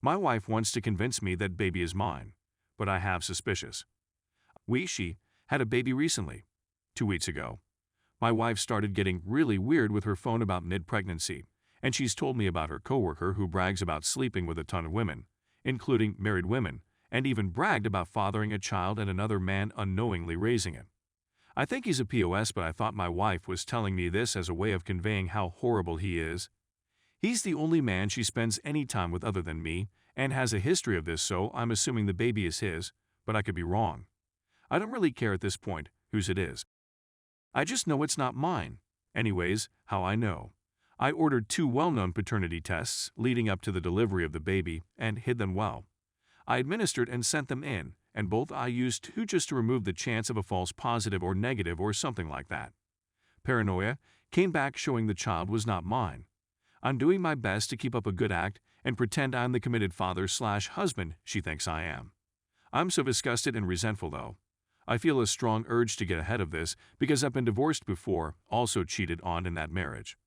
My wife wants to convince me that baby is mine, but I have suspicious. She had a baby recently, 2 weeks ago. My wife started getting really weird with her phone about mid-pregnancy, and she's told me about her coworker who brags about sleeping with a ton of women, including married women, and even bragged about fathering a child and another man unknowingly raising it. I think he's a POS, but I thought my wife was telling me this as a way of conveying how horrible he is. He's the only man she spends any time with other than me, and has a history of this, so I'm assuming the baby is his, but I could be wrong. I don't really care at this point whose it is. I just know it's not mine. Anyways, how I know. I ordered 2 well-known paternity tests leading up to the delivery of the baby and hid them well. I administered and sent them in, and both I used 2 just to remove the chance of a false positive or negative or something like that. Paranoia came back showing the child was not mine. I'm doing my best to keep up a good act and pretend I'm the committed father/husband she thinks I am. I'm so disgusted and resentful though. I feel a strong urge to get ahead of this because I've been divorced before, also cheated on in that marriage.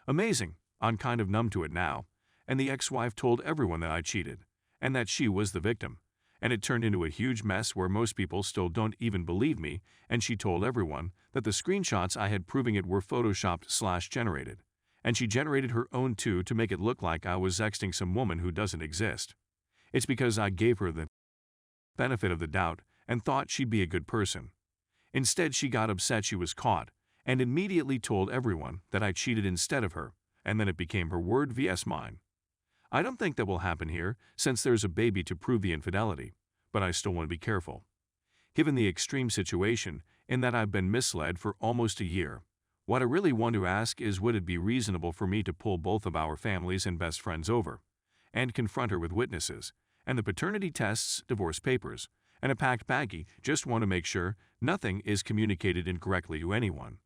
Amazing, I'm kind of numb to it now, and the ex-wife told everyone that I cheated, and that she was the victim, and it turned into a huge mess where most people still don't even believe me, and she told everyone that the screenshots I had proving it were photoshopped/generated, and she generated her own too to make it look like I was sexting some woman who doesn't exist. It's because I gave her the benefit of the doubt and thought she'd be a good person. Instead, she got upset she was caught and immediately told everyone that I cheated instead of her, and then it became her word vs mine. I don't think that will happen here since there's a baby to prove the infidelity, but I still want to be careful. Given the extreme situation in that I've been misled for almost a year, what I really want to ask is, would it be reasonable for me to pull both of our families and best friends over and confront her with witnesses and the paternity tests, divorce papers, and a packed baggie? Just want to make sure nothing is communicated incorrectly to anyone.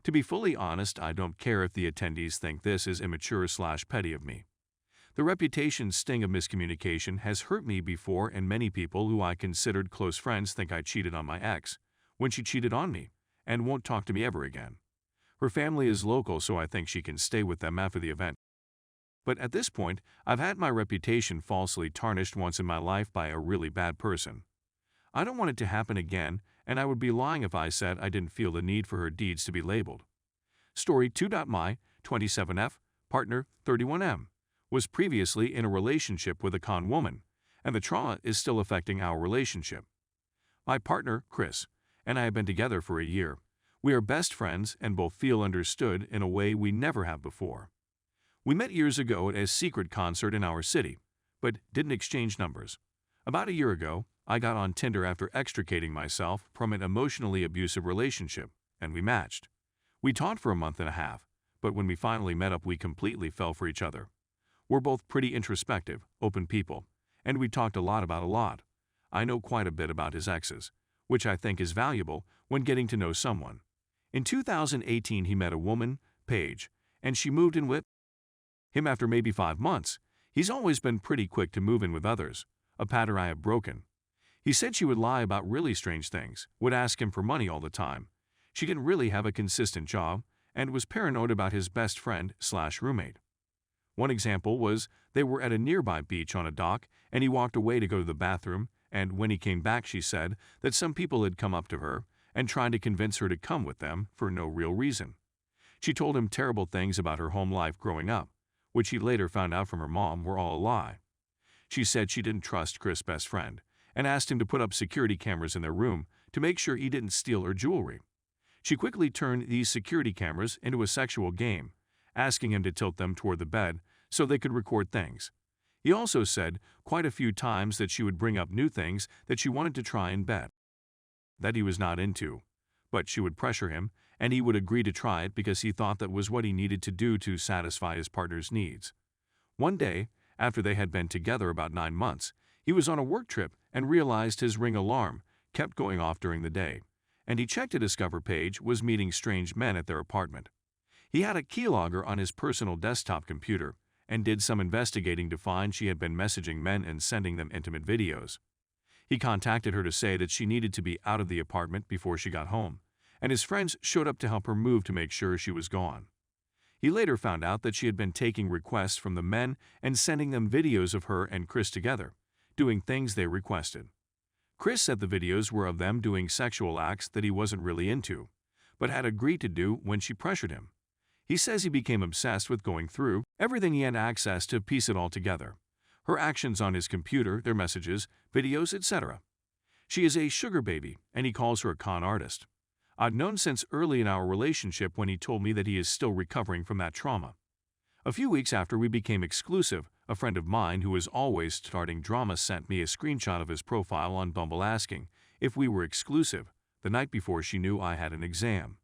To be fully honest, I don't care if the attendees think this is immature/petty of me. The reputation sting of miscommunication has hurt me before, and many people who I considered close friends think I cheated on my ex when she cheated on me and won't talk to me ever again. Her family is local, so I think she can stay with them after the event. But at this point, I've had my reputation falsely tarnished once in my life by a really bad person. I don't want it to happen again, and I would be lying if I said I didn't feel the need for her deeds to be labeled. Story 2.my, 27F, partner, 31M, was previously in a relationship with a con woman, and the trauma is still affecting our relationship. My partner, Chris, and I have been together for a year. We are best friends and both feel understood in a way we never have before. We met years ago at a secret concert in our city, but didn't exchange numbers. About a year ago, I got on Tinder after extricating myself from an emotionally abusive relationship, and we matched. We talked for a month and a half, but when we finally met up, we completely fell for each other. We're both pretty introspective, open people, and we talked a lot about a lot. I know quite a bit about his exes, which I think is valuable when getting to know someone. In 2018, he met a woman, Paige, and she moved in with him after maybe 5 months. He's always been pretty quick to move in with others, a pattern I have broken. He said she would lie about really strange things, would ask him for money all the time. She didn't really have a consistent job, and was paranoid about his best friend/roommate. One example was they were at a nearby beach on a dock, and he walked away to go to the bathroom, and when he came back, she said that some people had come up to her and tried to convince her to come with them for no real reason. She told him terrible things about her home life growing up, which he later found out from her mom were all a lie. She said she didn't trust Chris' best friend and asked him to put up security cameras in their room to make sure he didn't steal her jewelry. She quickly turned these security cameras into a sexual game, asking him to tilt them toward the bed so they could record things. He also said quite a few times that she would bring up new things that she wanted to try in bed that he was not into, but she would pressure him, and he would agree to try it because he thought that was what he needed to do to satisfy his partner's needs. One day, after they had been together about 9 months, he was on a work trip and realized his Ring alarm kept going off during the day, and he checked to discover Paige was meeting strange men at their apartment. He had a keylogger on his personal desktop computer and did some investigating to find she had been messaging men and sending them intimate videos. He contacted her to say that she needed to be out of the apartment before she got home, and his friends showed up to help her move to make sure she was gone. He later found out that she had been taking requests from the men and sending them videos of her and Chris together, doing things they requested. Chris said the videos were of them doing sexual acts that he wasn't really into, but had agreed to do when she pressured him. He says he became obsessed with going through everything he had access to piece it all together. Her actions on his computer, their messages, videos, etc. She is a sugar baby, and he calls her a con artist. I'd known since early in our relationship when he told me that he is still recovering from that trauma. A few weeks after we became exclusive, a friend of mine who is always starting drama sent me a screenshot of his profile on Bumble asking if we were exclusive the night before she knew I had an exam.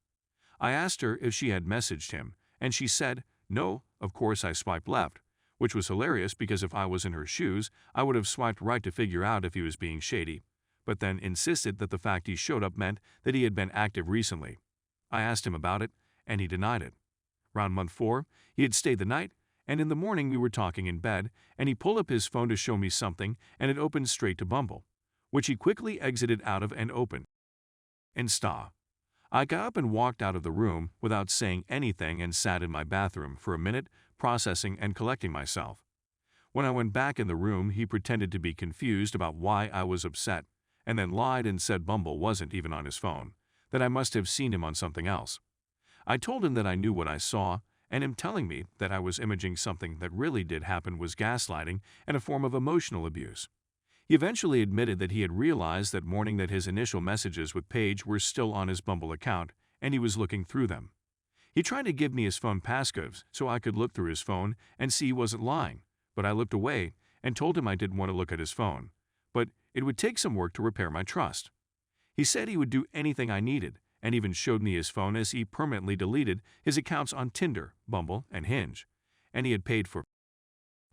I asked her if she had messaged him, and she said, no, of course I swiped left, which was hilarious because if I was in her shoes, I would have swiped right to figure out if he was being shady, but then insisted that the fact he showed up meant that he had been active recently. I asked him about it, and he denied it. Around month 4, he had stayed the night, and in the morning we were talking in bed, and he pulled up his phone to show me something, and it opened straight to Bumble, which he quickly exited out of and opened. Insta. I got up and walked out of the room without saying anything and sat in my bathroom for a minute, processing and collecting myself. When I went back in the room, he pretended to be confused about why I was upset, and then lied and said Bumble wasn't even on his phone, that I must have seen him on something else. I told him that I knew what I saw, and him telling me that I was imaging something that really did happen was gaslighting and a form of emotional abuse. He eventually admitted that he had realized that morning that his initial messages with Paige were still on his Bumble account, and he was looking through them. He tried to give me his phone passcodes so I could look through his phone and see he wasn't lying, but I looked away and told him I didn't want to look at his phone, but it would take some work to repair my trust. He said he would do anything I needed, and even showed me his phone as he permanently deleted his accounts on Tinder, Bumble, and Hinge, and he had paid for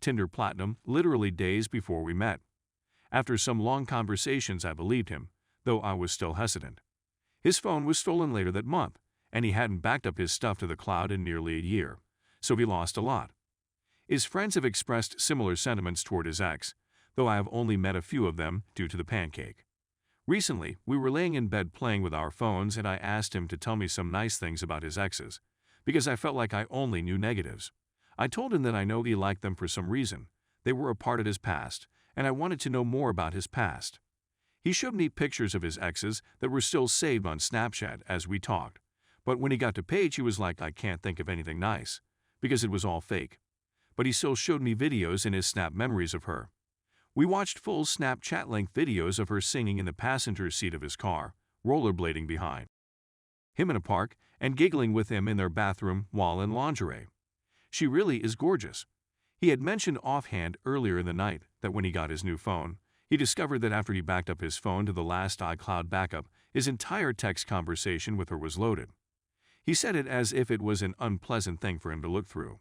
Tinder Platinum literally days before we met. After some long conversations, I believed him, though I was still hesitant. His phone was stolen later that month, and he hadn't backed up his stuff to the cloud in nearly a year, so he lost a lot. His friends have expressed similar sentiments toward his ex, though I have only met a few of them due to the pancake. Recently, we were laying in bed playing with our phones, and I asked him to tell me some nice things about his exes, because I felt like I only knew negatives. I told him that I know he liked them for some reason. They were a part of his past, and I wanted to know more about his past. He showed me pictures of his exes that were still saved on Snapchat as we talked, but when he got to Paige, he was like, I can't think of anything nice, because it was all fake. But he still showed me videos in his Snap memories of her. We watched full Snapchat-length videos of her singing in the passenger seat of his car, rollerblading behind him in a park, and giggling with him in their bathroom while in lingerie. She really is gorgeous. He had mentioned offhand earlier in the night that when he got his new phone, he discovered that after he backed up his phone to the last iCloud backup, his entire text conversation with her was loaded. He said it as if it was an unpleasant thing for him to look through.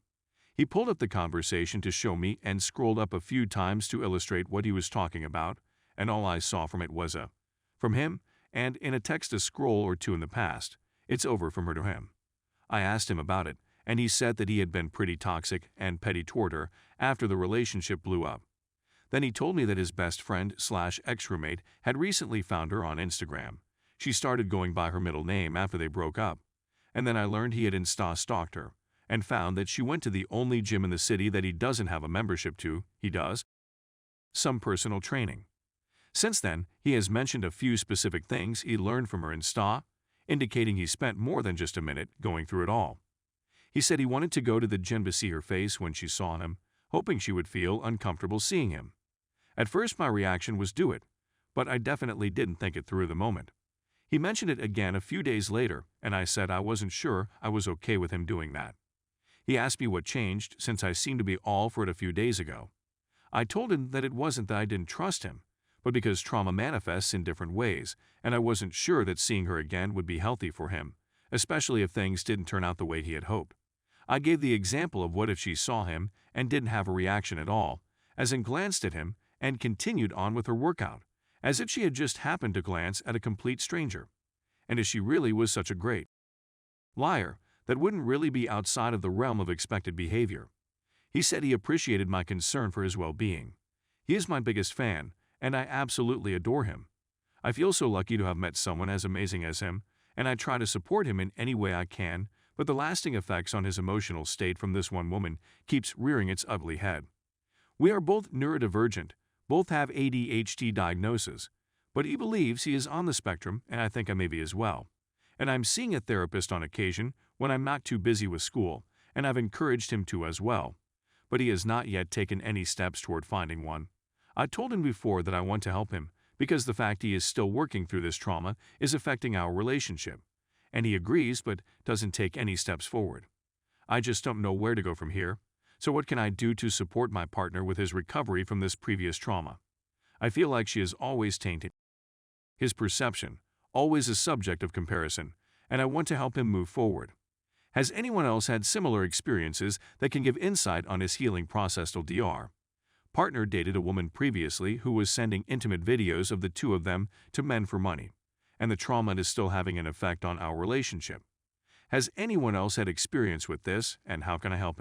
He pulled up the conversation to show me and scrolled up a few times to illustrate what he was talking about, and all I saw from it was a from him, and in a text a scroll or two in the past, it's over from her to him. I asked him about it, and he said that he had been pretty toxic and petty toward her after the relationship blew up. Then he told me that his best friend/ex-roommate had recently found her on Instagram. She started going by her middle name after they broke up, and then I learned he had Insta-stalked her and found that she went to the only gym in the city that he doesn't have a membership to. He does some personal training. Since then, he has mentioned a few specific things he learned from her Insta, indicating he spent more than just a minute going through it all. He said he wanted to go to the gym to see her face when she saw him, hoping she would feel uncomfortable seeing him. At first my reaction was do it, but I definitely didn't think it through the moment. He mentioned it again a few days later, and I said I wasn't sure I was okay with him doing that. He asked me what changed since I seemed to be all for it a few days ago. I told him that it wasn't that I didn't trust him, but because trauma manifests in different ways, and I wasn't sure that seeing her again would be healthy for him, especially if things didn't turn out the way he had hoped. I gave the example of what if she saw him and didn't have a reaction at all, as in glanced at him and continued on with her workout, as if she had just happened to glance at a complete stranger, and as she really was such a great liar that wouldn't really be outside of the realm of expected behavior. He said he appreciated my concern for his well-being. He is my biggest fan, and I absolutely adore him. I feel so lucky to have met someone as amazing as him, and I try to support him in any way I can, but the lasting effects on his emotional state from this one woman keeps rearing its ugly head. We are both neurodivergent, both have ADHD diagnoses, but he believes he is on the spectrum, and I think I may be as well. And I'm seeing a therapist on occasion when I'm not too busy with school, and I've encouraged him to as well. But he has not yet taken any steps toward finding one. I told him before that I want to help him because the fact he is still working through this trauma is affecting our relationship. And he agrees but doesn't take any steps forward. I just don't know where to go from here. So what can I do to support my partner with his recovery from this previous trauma? I feel like she is always tainted his perception, always a subject of comparison, and I want to help him move forward. Has anyone else had similar experiences that can give insight on his healing process? Dr. Partner dated a woman previously who was sending intimate videos of the two of them to men for money, and the trauma is still having an effect on our relationship. Has anyone else had experience with this, and how can I help him?